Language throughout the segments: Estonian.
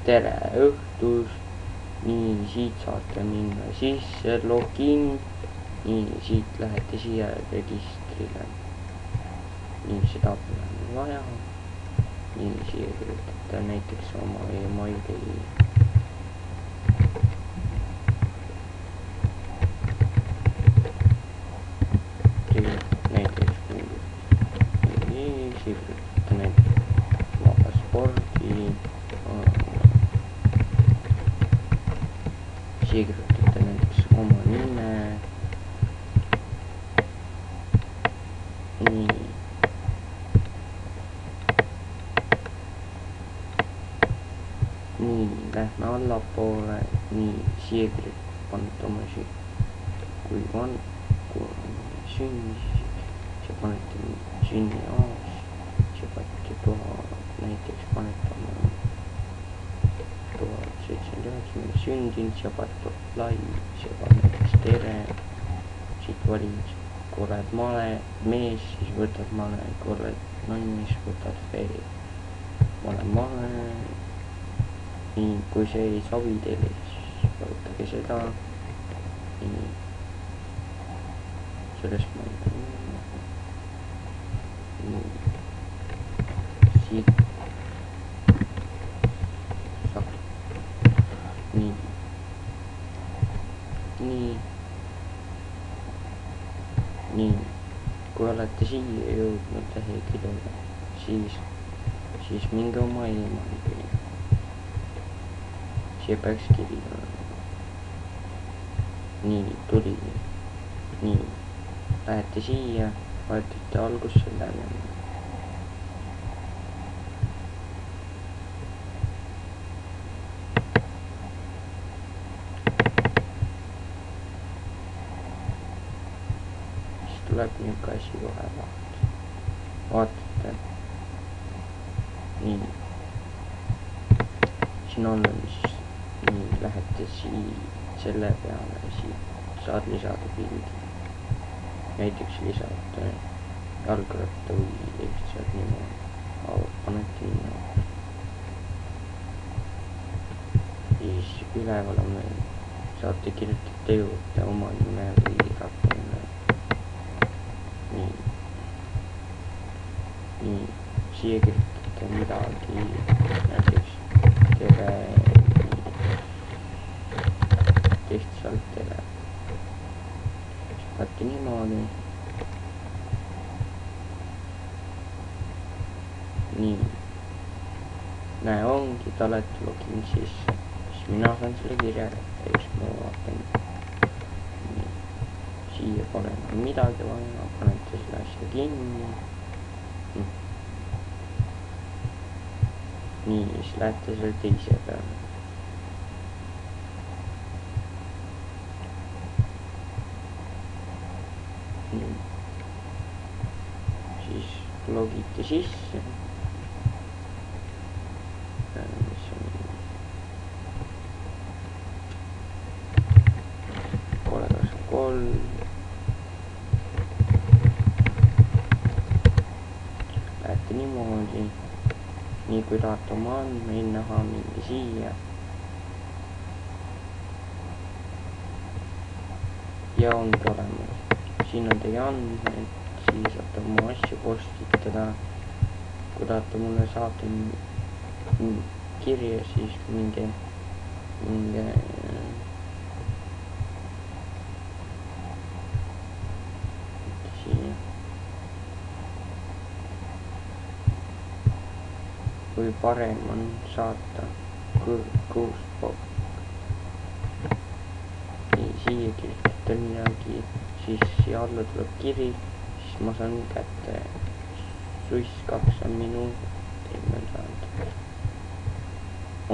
tere õhtust, nii siit saate minna sisse, login, nii siit lähete siia registrile, nii seda pole vaja, nii siia kirjutate näiteks oma emaili, näiteks nii siia kirjutate näiteks oma passpordi, siia kirjutate näiteks oma nime, nii, lähme allapoole, nii, siia panete oma kui on sünni, siia panete sünniaasta, siia panete näiteks panete oma 1799 sündinud, siia panete apply, siia panete tere, siit valid, kui oled mees, siis võtad male, kui oled naine, siis võtad fee, ma olen male. Nii, kui see ei sobi teile, siis vajutage seda, nii, sellest ma ei tea, nii, siit, nii, kui olete siia jõudnud leheküljele, siis minge oma emaili. Siia peaks kiri olema. Nii, tuli. Nii, lähete siia, vajutate algusse läbi. Siis tuleb niisugune asi kohe vaatate. Nii, siin on siis nii, lähete selle peale, siit saad lisada pildi, näiteks lisada jalgratta või lihtsalt niimoodi, panete niimoodi, siis üleval on meil, saate kirjutada juurde oma nime või ratta nime, nii, siia kirjutate midagi, näiteks tere, lihtsalt tere. Siis panete niimoodi. Nii. Näe, ongi, te olete login sisse. Siis mina saan selle kirja kätte, just ma vaatan. Nii. Siia pole midagi vaja, panete selle asja kinni. Nii, siis lähete selle teise peale. Siis logite sisse, mis on kolekas 3, lähete niimoodi, nii kui tahate oma andmeid näha, minge siia ja ongi olemas. Siin on teie andmed, siis saate oma asju postitada. Kui tahate mulle saata kirja, siis minge siia. Kui parem on saata Ghostbox. Nii, siia kirjutate midagi. Siis siia alla tuleb kiri, siis ma saan kätte suiss 2 minutit,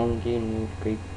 ongi nüüd kõik.